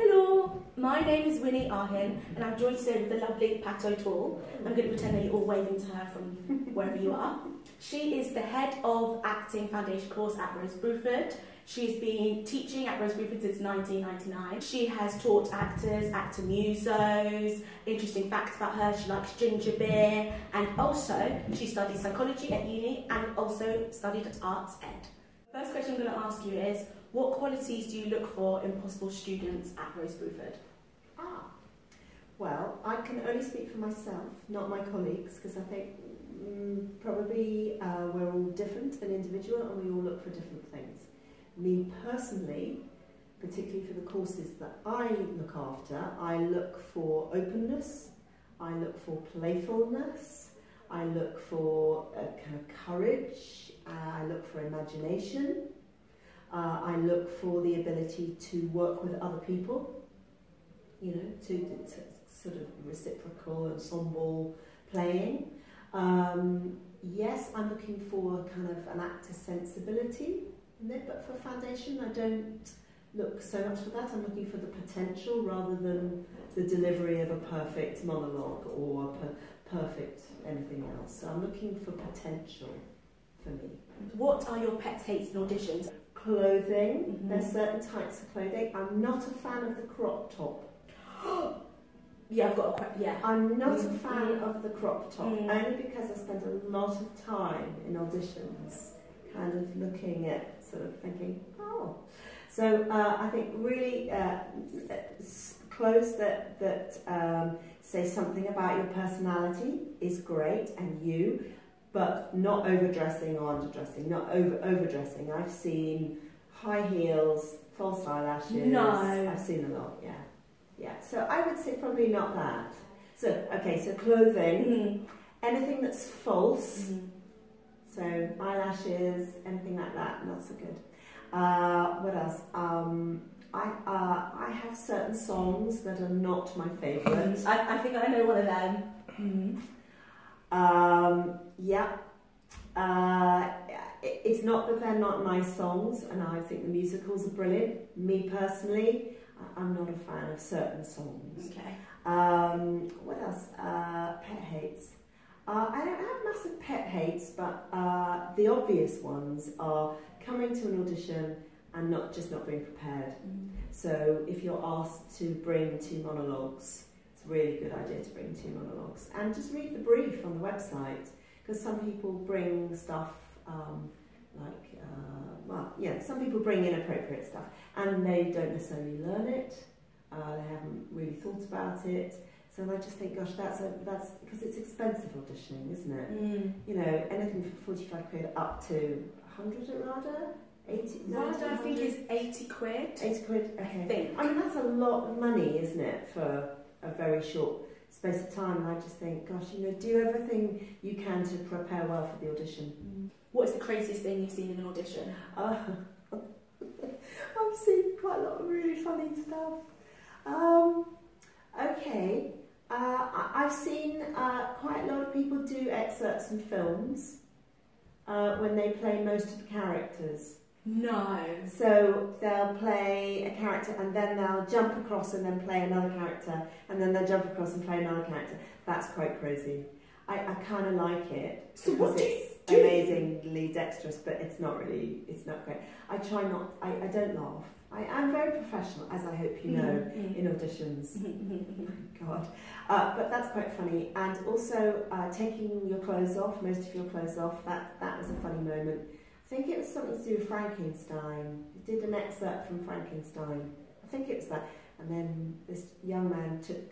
Hello, my name is Winnie Arhin and I'm joined today with the lovely Pat O'Toole. I'm going to pretend that you're all waving to her from wherever you are. She is the head of acting foundation course at Rose Bruford. She's been teaching at Rose Bruford since 1999. She has taught actors, actor musos. Interesting facts about her, she likes ginger beer, and also she studied psychology at uni and also studied at Arts Ed. First question I'm going to ask you is, what qualities do you look for in possible students at Rose Bruford? Well, I can only speak for myself, not my colleagues, because I think probably we're all different and individual and we all look for different things. Me personally, particularly for the courses that I look after, I look for openness, I look for playfulness, I look for kind of courage, I look for imagination, I look for the ability to work with other people, you know, to sort of reciprocal ensemble playing. Yes, I'm looking for kind of an actor sensibility, but for foundation I don't look so much for that. I'm looking for the potential rather than the delivery of a perfect monologue or a perfect anything else. So I'm looking for potential for me. What are your pet hates in auditions? Clothing. There's certain types of clothing. I'm not a fan of the crop top. Yeah, I've got a yeah. I'm not a fan of the crop top, only because I spend a lot of time in auditions kind of looking at, sort of thinking, oh. So I think really clothes that say something about your personality is great, and you, but not overdressing or underdressing, not overdressing. I've seen high heels, false eyelashes. No. I've seen a lot, yeah. Yeah, so I would say probably not that. So, okay, so clothing, anything that's false, so eyelashes, anything like that, not so good. What else? I have certain songs that are not my favourite. I think I know one of them. Yeah. It's not that they're not nice songs, and I think the musicals are brilliant. Me personally, I'm not a fan of certain songs. Okay. What else? Pet hates. I don't have massive pet hates, but the obvious ones are coming to an audition and not being prepared. So if you're asked to bring 2 monologues, it's a really good idea to bring 2 monologues. And just read the brief on the website, because some people bring stuff some people bring inappropriate stuff and they don't necessarily learn it, they haven't really thought about it. So I just think, gosh, that's because it's expensive auditioning, isn't it? You know, anything from 45 quid up to 100 rather? 80, I think it's 80 quid. 80 quid, okay. I think. I mean, that's a lot of money, isn't it, for a very short space of time. And I just think, gosh, you know, do everything you can to prepare well for the audition. What's the craziest thing you've seen in an audition? I've seen quite a lot of really funny stuff. Okay, I've seen quite a lot of people do excerpts from films when they play most of the characters. No. So they'll play a character and then they'll jump across and then play another character, and then they'll jump across and play another character. That's quite crazy. I kind of like it. So what do you do? Amazingly dexterous, but it's not great. I try not, I don't laugh. I am very professional, as I hope you know, in auditions. God. But that's quite funny. And also taking your clothes off, most of your clothes off, that was a funny moment. I think it was something to do with Frankenstein. He did an excerpt from Frankenstein. I think it was that. And then this young man took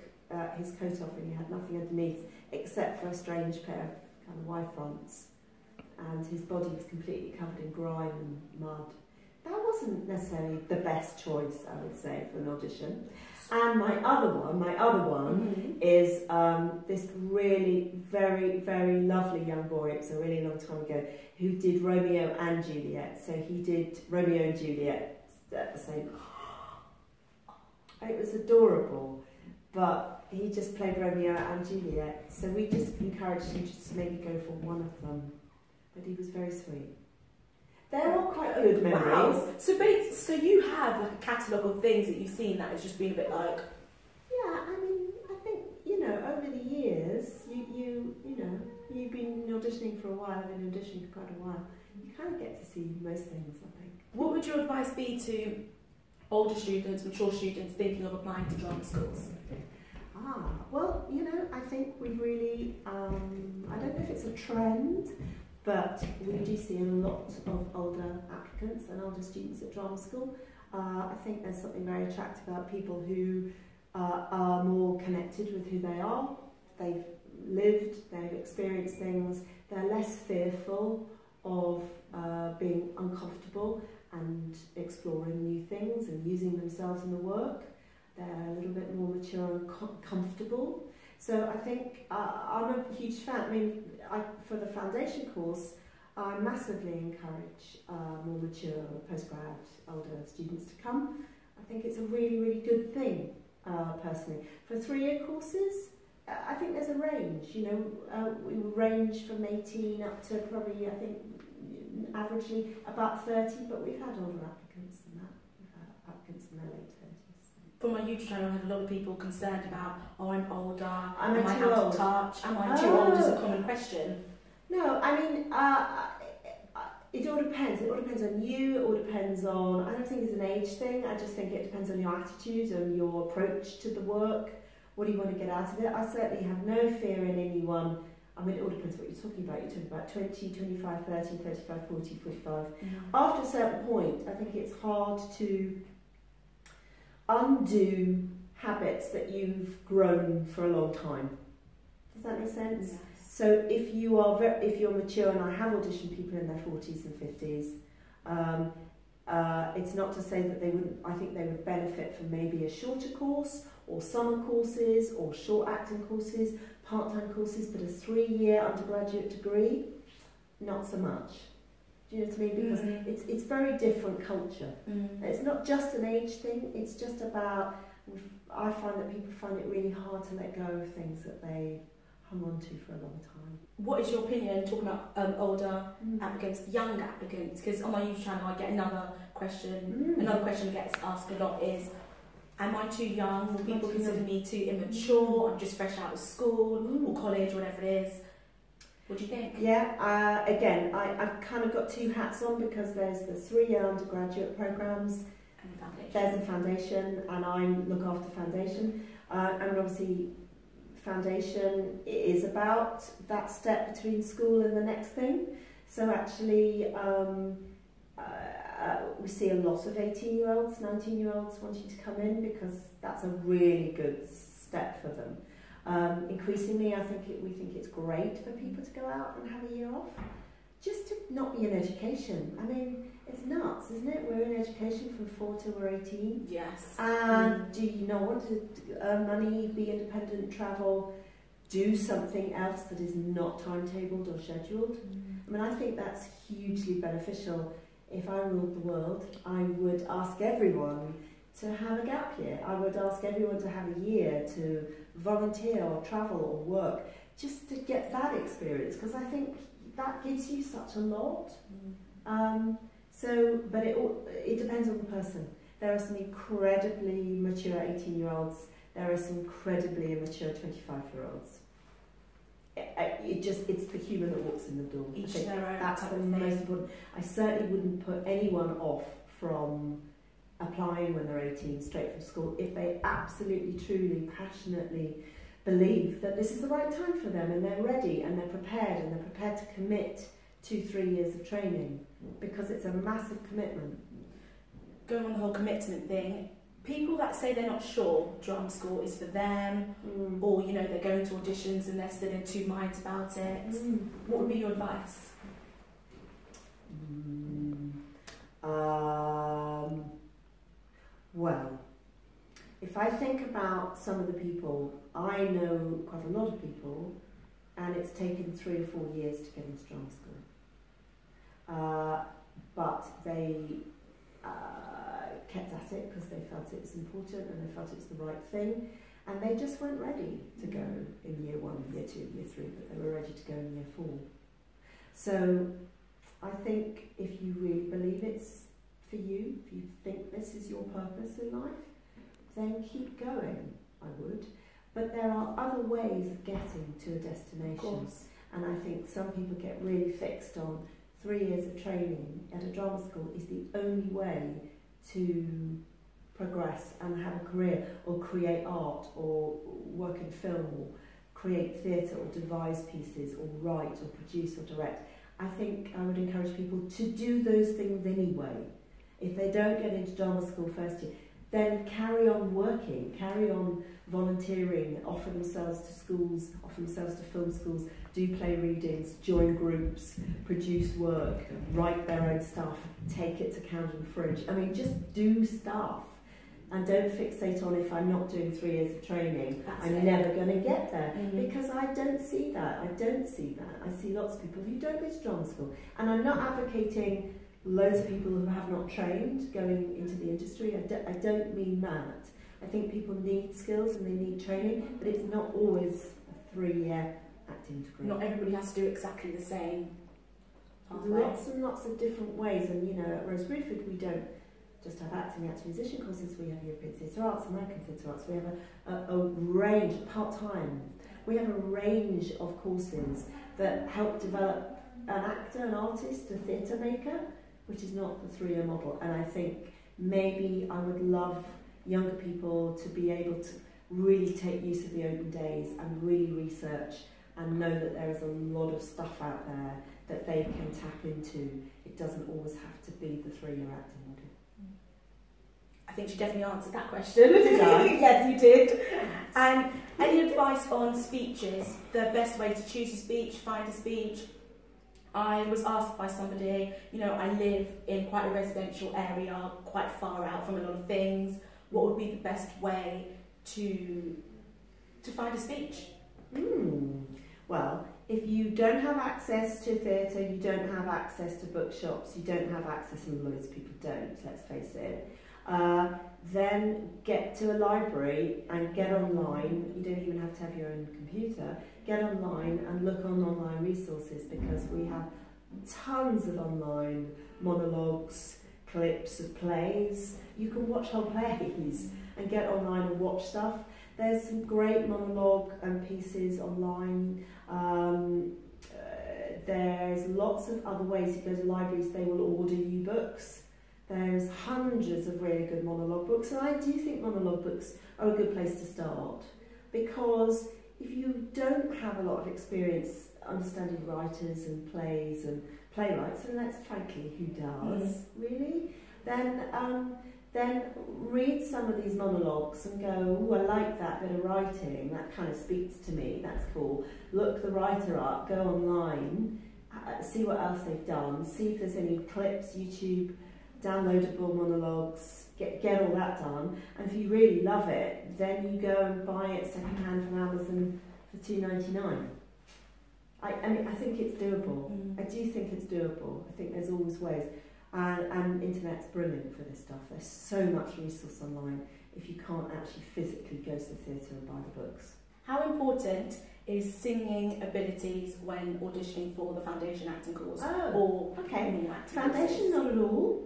his coat off and he had nothing underneath except for a strange pair of kind of Y-fronts. And his body was completely covered in grime and mud. That wasn't necessarily the best choice, I would say, for an audition. And my other one is this really very, very lovely young boy, it was a really long time ago, who did Romeo and Juliet. So he did Romeo and Juliet at the same time. It was adorable, but he just played Romeo and Juliet. So we just encouraged him to maybe go for one of them. But he was very sweet. They're all quite good memories. Wow. So you have like a catalogue of things that you've seen that has just been a bit like... Yeah, I mean, I think, you know, over the years, you know, you've been auditioning for a while, I've been auditioning for quite a while. You kind of get to see most things, I think. What would your advice be to older students, mature students thinking of applying to drama schools? Well, you know, I think we really, I don't know if it's a trend, but we do see a lot of older applicants and older students at drama school. I think there's something very attractive about people who are more connected with who they are. They've lived, they've experienced things, they're less fearful of being uncomfortable and exploring new things and using themselves in the work. They're a little bit more mature and comfortable. So I think I'm a huge fan. I mean, for the foundation course, I massively encourage more mature, postgrad, older students to come. I think it's a really, really good thing, personally. For 3-year courses, I think there's a range. You know, we range from 18 up to probably, I think, averagely about 30, but we've had older applicants than that. We've had applicants in their late 30s. From my YouTube channel, I had a lot of people concerned about, oh, I'm older, am I too out old? of touch, am I too old is a common question. No, I mean, it all depends. It all depends on you, it all depends on, I don't think it's an age thing, I just think it depends on your attitude and your approach to the work. What do you want to get out of it? I certainly have no fear in anyone. I mean, it all depends what you're talking about. You're talking about 20, 25, 30, 35, 40, 45. After a certain point, I think it's hard to undo habits that you've grown for a long time. Does that make sense? Yes. So if you're mature, and I have auditioned people in their 40s and 50s, it's not to say that they wouldn't. I think they would benefit from maybe a shorter course, or summer courses, or short acting courses, part-time courses, but a 3-year undergraduate degree, not so much. Do you know what I mean? Because it's very different culture. It's not just an age thing, it's just about, I find that people find it really hard to let go of things that they hung on to for a long time. What is your opinion, talking about older applicants, young applicants? Because on my YouTube channel I get another question, another question that gets asked a lot is, am I too young? Will people consider me too immature? I'm just fresh out of school or college, whatever it is. What do you think? Yeah, again, I've kind of got two hats on, because there's the 3-year undergraduate programmes, And the foundation. there's the foundation, and I look after foundation. And obviously, foundation is about that step between school and the next thing. So actually, we see a lot of 18-year-olds, 19-year-olds wanting to come in, because that's a really good step for them. Increasingly, we think it's great for people to go out and have a year off, just to not be in education. I mean, it's nuts, isn't it? We're in education from 4 till we're 18. Yes. And do you not want to earn money, be independent, travel, do something else that is not timetabled or scheduled? I mean, I think that's hugely beneficial. If I ruled the world, I would ask everyone to have a gap year. I would ask everyone to have a year to volunteer or travel or work, just to get that experience, because I think that gives you such a lot. But it depends on the person. There are some incredibly mature 18-year-olds, there are some incredibly immature 25-year-olds. It's the human that walks in the door. Each I think their own. that's the most important. I certainly wouldn't put anyone off from applying when they're 18 straight from school if they absolutely, truly, passionately believe that this is the right time for them, and they're ready and they're prepared to commit 2-3 years of training, because it's a massive commitment. Going on the whole commitment thing, people that say they're not sure drama school is for them, or they're going to auditions and they're still in two minds about it, what would be your advice? Well, if I think about some of the people, I know quite a lot of people, and it's taken 3 or 4 years to get into drama school. But they kept at it because they felt it was important and they felt it was the right thing, and they just weren't ready to go in year 1, year 2, year 3, but they were ready to go in year 4. So I think if you really believe it's for you, if you think this is your purpose in life, then keep going, I would. But there are other ways of getting to a destination. And I think some people get really fixed on 3 years of training at a drama school is the only way to progress and have a career, or create art, or work in film, or create theatre, or devise pieces, or write, or produce, or direct. I think I would encourage people to do those things anyway. If they don't get into drama school first year, then carry on working, carry on volunteering, offer themselves to schools, offer themselves to film schools, do play readings, join groups, produce work, write their own stuff, take it to Camden Fringe. I mean, just do stuff. And don't fixate on, if I'm not doing 3 years of training, I'm never going to get there. Because I don't see that. I don't see that. I see lots of people who don't go to drama school. And I'm not advocating loads of people who have not trained going into the industry. I don't mean that. I think people need skills and they need training, but it's not always a 3-year acting degree. Not everybody has to do exactly the same pathway. Lots and lots of different ways. And, you know, at Rose Bruford, we don't just have acting musician courses. We have European Theatre Arts, American Theatre Arts. We have a range, part-time. We have a range of courses that help develop an actor, an artist, a theatre maker, which is not the 3-year model. And I think maybe I would love younger people to be able to really take use of the open days and really research and know that there is a lot of stuff out there that they can tap into. It doesn't always have to be the 3-year acting model. I think she definitely answered that question. Did I? Yes, you did. And any advice on speeches? The best way to choose a speech, find a speech? I was asked by somebody, you know, I live in quite a residential area, quite far out from a lot of things. What would be the best way to find a speech? Well, if you don't have access to theatre, you don't have access to bookshops, you don't have access, and loads of people don't, let's face it, then get to a library and get online. You don't even have to have your own computer. Get online and look on online resources, because we have tons of online monologues, clips of plays. You can watch whole plays and get online and watch stuff. There's some great monologue pieces online. There's lots of other ways. You go to libraries, they will order you books. There's hundreds of really good monologue books, and I do think monologue books are a good place to start, because if you don't have a lot of experience understanding writers and plays and playwrights, and that's frankly who does, really, then read some of these monologues and go, oh, I like that bit of writing, that kind of speaks to me, that's cool. Look the writer up, go online, see what else they've done, see if there's any clips, YouTube, downloadable monologues, get all that done. And if you really love it, then you go and buy it secondhand from Amazon for $2.99. I mean, I think it's doable. I do think it's doable. I think there's always ways. And internet's brilliant for this stuff. There's so much resource online if you can't actually physically go to the theatre and buy the books. How important is singing abilities when auditioning for the foundation acting course? Or okay. Foundation, not at all.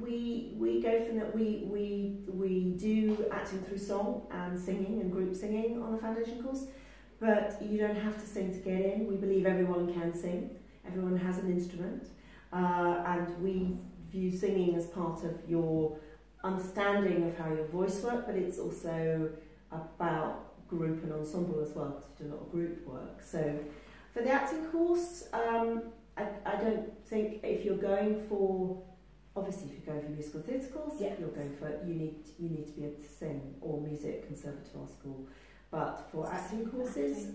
We go from that. We do acting through song and singing and group singing on the foundation course, but you don't have to sing to get in. We believe everyone can sing. Everyone has an instrument, and we view singing as part of your understanding of how your voice works, but it's also about group and ensemble as well, because we do a lot of group work. So for the acting course, I don't think, if you're going for, obviously if you're going for musical theatre course, you're going for, you need to be able to sing, or music conservatoire school. But for acting courses,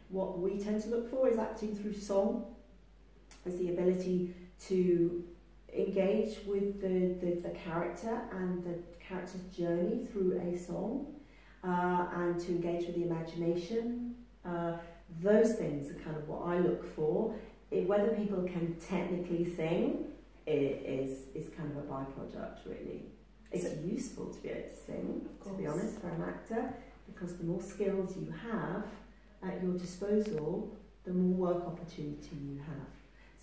what we tend to look for is acting through song, is the ability to engage with the character and the character's journey through a song, and to engage with the imagination. Those things are kind of what I look for. Whether people can technically sing is kind of a byproduct, really. It's useful to be able to sing, to be honest, for an actor, because the more skills you have at your disposal, the more work opportunity you have.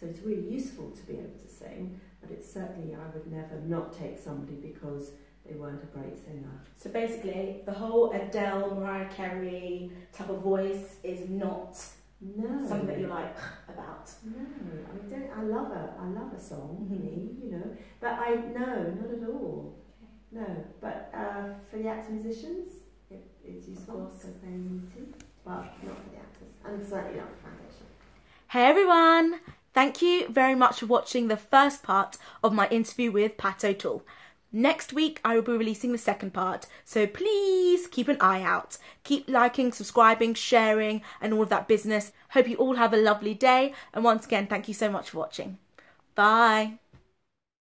So it's really useful to be able to sing, but it's certainly, I would never not take somebody because they weren't a great singer. So basically, the whole Adele, Mariah Carey type of voice is not something that you like about. No, I mean, I love a song, you know, but no, not at all. No, but for the actor musicians, it's useful because they need to, but not for the actors, and certainly not for foundation. Hey everyone! Thank you very much for watching the first part of my interview with Pat O'Toole. Next week I will be releasing the second part, so please keep an eye out. Keep liking, subscribing, sharing and all of that business. Hope you all have a lovely day, and once again thank you so much for watching. Bye!